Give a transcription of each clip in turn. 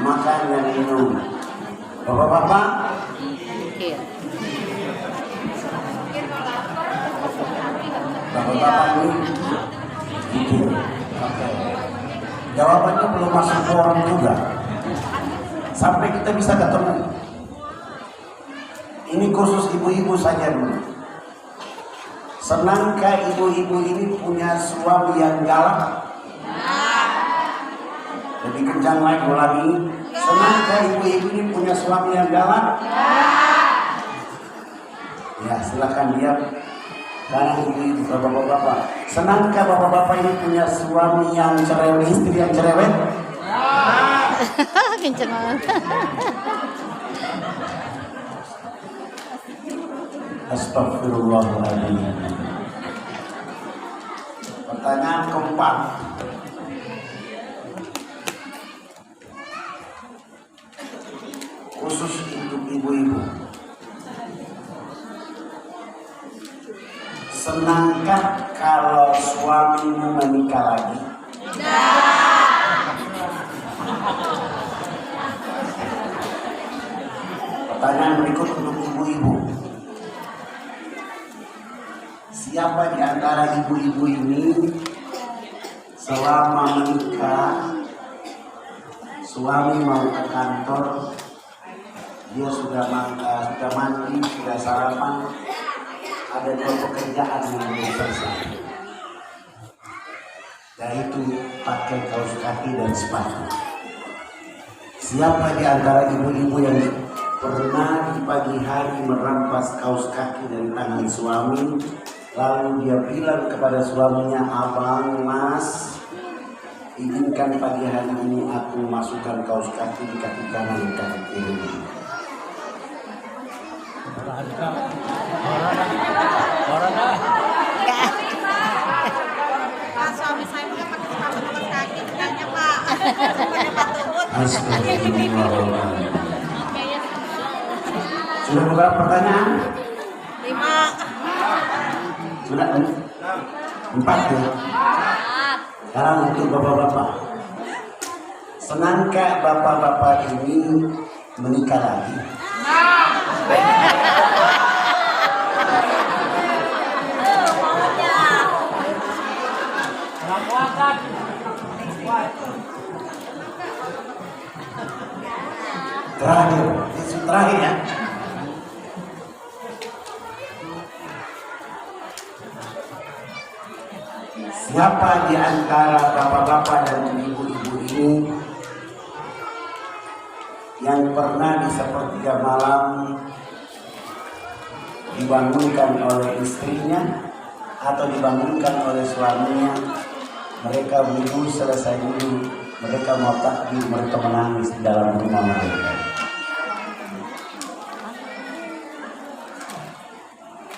makan dan minum. Bapak-bapak, bapak-bapak ini gitu. Oke. Jawabannya belum masuk forum juga. Sampai kita bisa ketemu. Ini khusus ibu-ibu saja dulu. Senangkah ibu-ibu ini punya suami yang galak? Lebih kencang lagi ulangi. Senangkah ibu-ibu ini punya suami yang galak? Ya, silakan diam. Karena ibu-ibu, bapak-bapak. Senangkah bapak-bapak ini punya suami yang cerewet, istri yang cerewet? Kenceng banget. Astagfirullahaladzim. Pertanyaan keempat. Khusus untuk ibu-ibu. Senangkah kalau suamimu menikah lagi? Pertanyaan berikut untuk ibu-ibu. Siapa di antara ibu-ibu ini selama menikah suami mau ke kantor, dia sudah mandi, sudah sarapan, ada dua pekerjaan yang belum selesai, yaitu pakai kaos kaki dan sepatu. Siapa di antara ibu-ibu yang pernah di pagi hari merampas kaos kaki dari tangan suami, lalu dia bilang kepada suaminya, "Abang, Mas, izinkan pagi hari ini aku masukkan kaos kaki di kaki kanan dan kaki kiri." Suami saya udah pakai sepatu kaos kaki, tanya Pak. Astagfirullahaladzim. Sudah beberapa pertanyaan? 5. Sudah 4 ya? Sekarang untuk bapak-bapak. Senangkah bapak-bapak ini menikah lagi? Terakhir, isu terakhir ya. Siapa di antara bapak-bapak dan ibu-ibu ini yang pernah di sepertiga malam dibangunkan oleh istrinya atau dibangunkan oleh suaminya, mereka wudhu, selesai wudhu, mereka mau takbir, mereka menangis di dalam rumah mereka?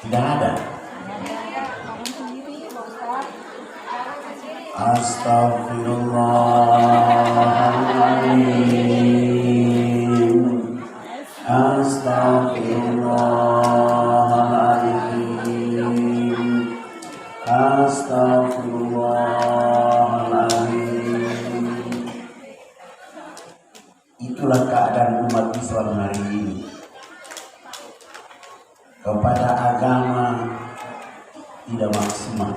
Tidak ada. Astagfirullahaladzim. Astagfirullahaladzim. Astagfirullahaladzim. Itulah keadaan umat Islam hari ini. Kepada agama tidak maksimal.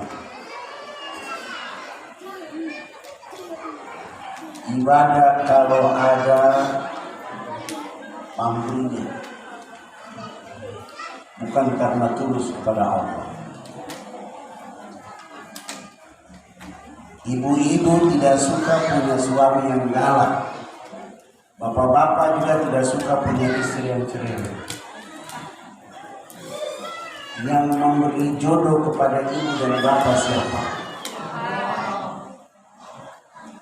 Ibadah kalau ada pamrihnya, bukan karena tulus kepada Allah. Ibu-ibu tidak suka punya suami yang galak. Bapak-bapak juga tidak suka punya istri yang cerewet. Yang memberi jodoh kepada ibu dan bapak siapa?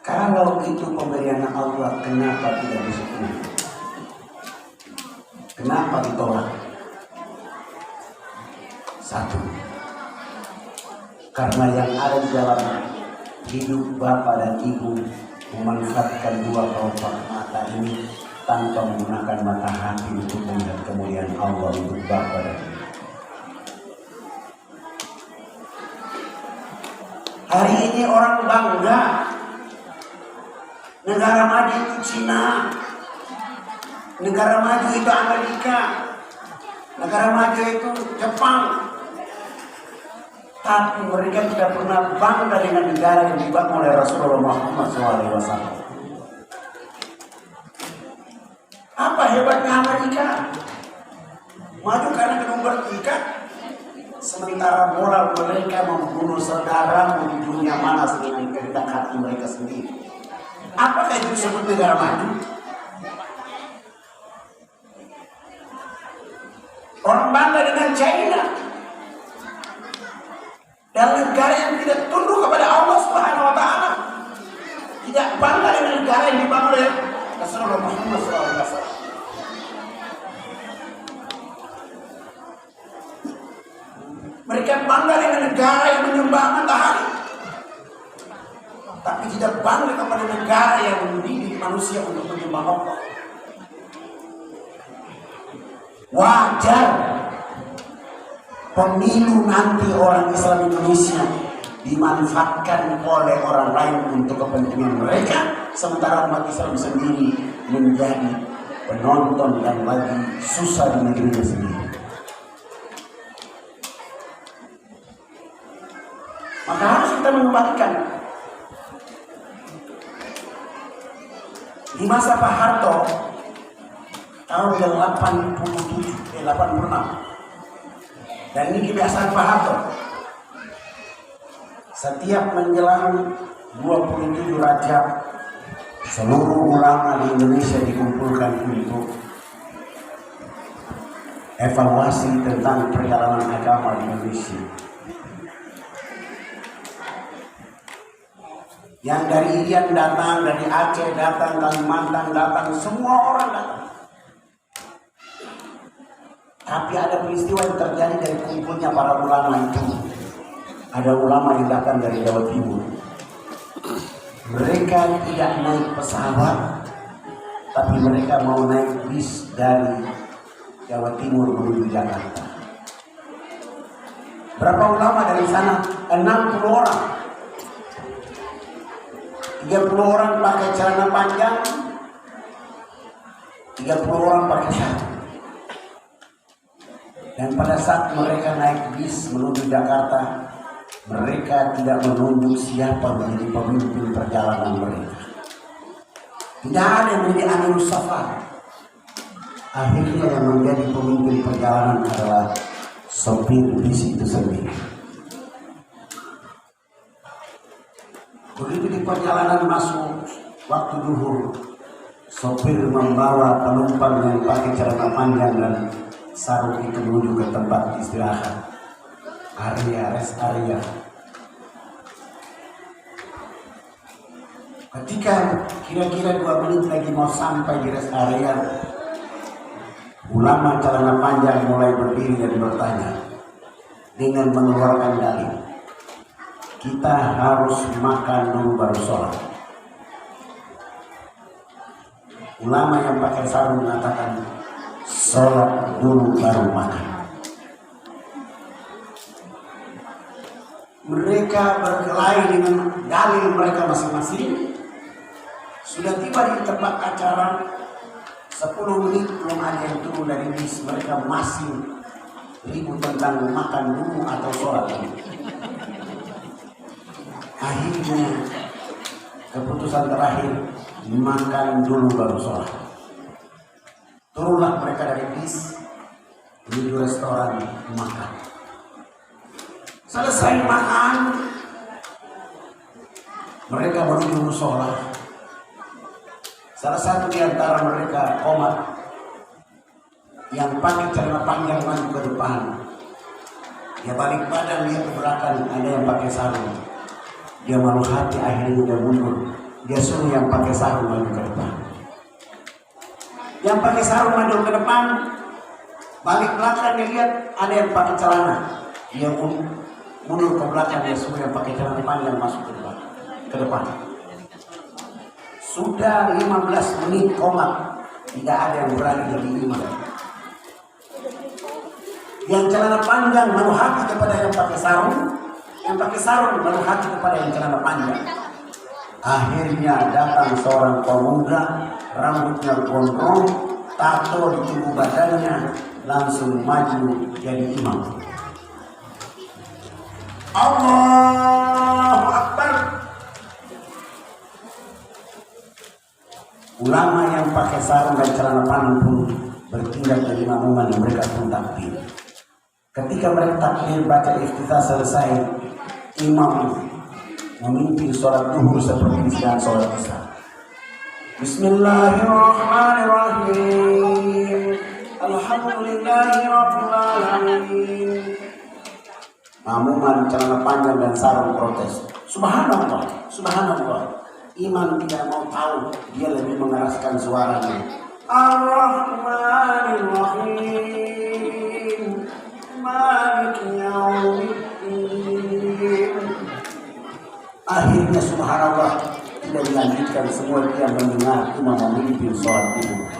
Kalau itu pemberian Allah, kenapa tidak disyukuri? Kenapa ditolak? Satu, karena yang ada di dalam hidup bapak dan ibu memanfaatkan dua kelopak mata ini tanpa menggunakan mata hati untuk melihat kemuliaan Allah untuk bapak dan ibu. Hari ini orang bangga negara maju itu Cina, Negara maju itu Amerika, negara maju itu Jepang. Tapi mereka tidak pernah bangga dengan negara yang dibangun oleh Rasulullah Muhammad SAW. Apa hebatnya Amerika? Maju karena gedung bertingkat, sementara moral mereka membunuh saudara di dunia mana dengan kehendak hati mereka sendiri. Apakah itu disebut negara maju? Orang bangga dengan China, dan negara yang tidak tunduk kepada Allah Subhanahu wa Ta'ala, tidak bangga dengan negara yang dibangun oleh Rasulullah Muhammad SAW. Mereka bangga dengan negara yang menyembah matahari, tapi tidak bangga kepada negara yang mendidik manusia untuk menyembah Allah. Wajar pemilu nanti orang Islam Indonesia dimanfaatkan oleh orang lain untuk kepentingan mereka, sementara umat Islam sendiri menjadi penonton dan lagi susah di negerinya sendiri. Maka harus kita mengembalikan. Di masa Pak Harto tahun 86, dan ini kebiasaan Pak Harto. Setiap menjelang 27 Rajab, seluruh ulama di Indonesia dikumpulkan untuk evaluasi tentang perjalanan agama di Indonesia. Yang dari Irian datang, dari Aceh datang, Kalimantan datang, semua orang datang. Tapi ada peristiwa yang terjadi dari kumpulnya para ulama itu. Ada ulama yang datang dari Jawa Timur. Mereka tidak naik pesawat, tapi mereka mau naik bis dari Jawa Timur menuju Jakarta. Berapa ulama dari sana? 60 orang. 30 orang pakai celana panjang, 30 orang pakai sarung. Dan pada saat mereka naik bis menuju Jakarta, mereka tidak menunjuk siapa menjadi pemimpin perjalanan mereka. Tidak ada yang menjadi amirus safar. Akhirnya yang menjadi pemimpin perjalanan adalah sopir bis itu sendiri. Begitu di perjalanan masuk waktu zuhur, sopir membawa penumpang yang pakai celana panjang dan sarung itu menuju ke tempat istirahat, rest area. Ketika kira-kira 2 menit lagi mau sampai di rest area, ulama celana panjang mulai berdiri dan bertanya dengan mengeluarkan dalil, kita harus makan dulu baru sholat. Ulama yang pakai sarung mengatakan, sholat dulu baru makan. Mereka berkelahi dengan dalil mereka masing-masing. Sudah tiba di tempat acara, 10 menit belum ada yang turun dari bis. Mereka masih ribut tentang makan dulu atau sholat dulu. Akhirnya keputusan terakhir, makan dulu baru sholat. Turunlah mereka dari bis menuju restoran makan. Selesai makan, mereka menuju musola. Salah satu di antara mereka, Komar, yang pakai celana panjang maju ke depan. Dia balik badan, dia ke belakang, ada yang pakai sarung. Dia malu hati, akhirnya dia mundur. Dia suruh yang pakai sarung maju ke depan. Yang pakai sarung maju ke depan, balik belakang dia lihat ada yang pakai celana. Dia mundur ke belakang, dia suruh yang pakai celana panjang masuk ke depan. Sudah 15 menit komat, tidak ada yang berani jadi imam. Yang celana panjang malu hati kepada yang pakai sarung, yang pakai sarung malu hati kepada yang celana panjang. Akhirnya datang seorang pemuda, rambutnya gondrong, tato di tubuh badannya, langsung maju jadi imam. Allahu Akbar. Ulama yang pakai sarung dan celana panjang pun bertindak dari imaman, mereka pun takbir. Ketika mereka takbir baca iftitah selesai, imam memimpin sholat duhur seperti sedang sholat isya. Bismillahirrahmanirrahim. Alhamdulillahirabbil alamin. Mamuman celana panjang dan sarung protes. Subhanallah, subhanallah. Imam tidak mau tahu, dia lebih mengeraskan suaranya. Ar-Rahmanir-Rahim, Maliki Yaumiddin. Akhirnya subhanallah tidak dilanjutkan, semua dia mendengar imam memimpin sholat duhur.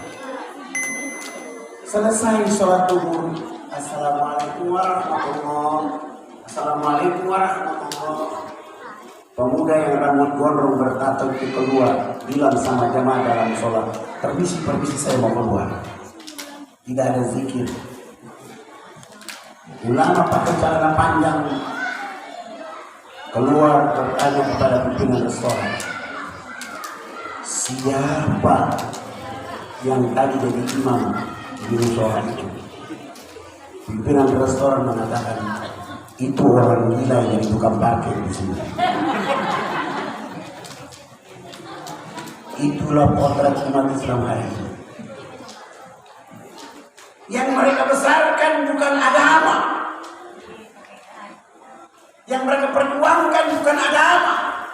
Selesai sholat duhur, Assalamualaikum warahmatullahi wabarakatuh. Assalamualaikum warahmatullahi wabarakatuh. Pemuda yang rambut gondrong bertato itu keluar, bilang sama jamaah dalam sholat, permisi saya mau keluar. Tidak ada zikir. Ulama pakai celana panjang keluar bertanya kepada pimpinan restoran, siapa yang tadi jadi imam di musola itu? Pimpinan restoran mengatakan, itu orang gila yang tukang parkir di sini. Itulah potret umat Islam hari ini. Yang mereka besarkan bukan agama, yang mereka perjuangkan bukan agama,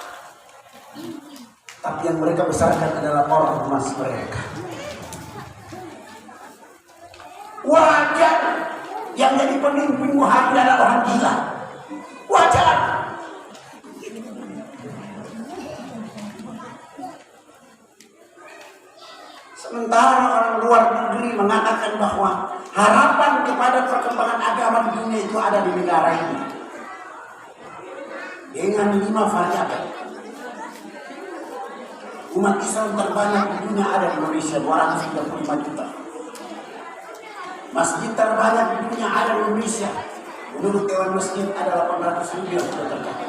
tapi yang mereka besarkan adalah ormas mereka. Wajar yang jadi pemimpin Muhammad adalah orang gila. Wajar. Sementara orang luar negeri mengatakan bahwa harapan kepada perkembangan agama di dunia itu ada di negara ini dengan 5 variabel. Umat Islam terbanyak di dunia ada di Indonesia, 235 juta. Masjid terbanyak di dunia ada di Indonesia. Menurut Dewan Masjid ada 800.000 yang sudah tercapai.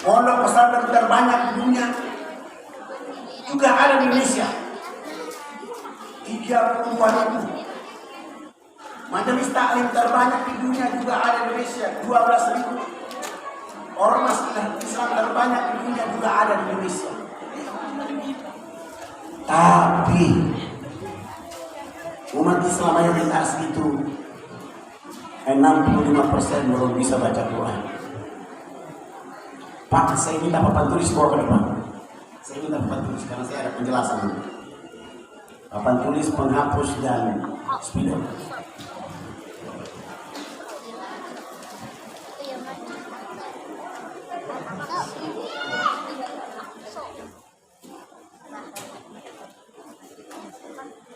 Pondok pesantren terbanyak di dunia juga ada di Indonesia, 32.000. Majelis taklim terbanyak di dunia juga ada di Indonesia, 12.000. Ormas Islam terbanyak di dunia juga ada di Indonesia. Tapi umat Islam mayoritas itu 65% belum bisa baca Quran. Pak, saya minta papan tulis bawa ke depan. Saya minta papan tulis karena saya ada penjelasan. Papan tulis, penghapus dan spidol.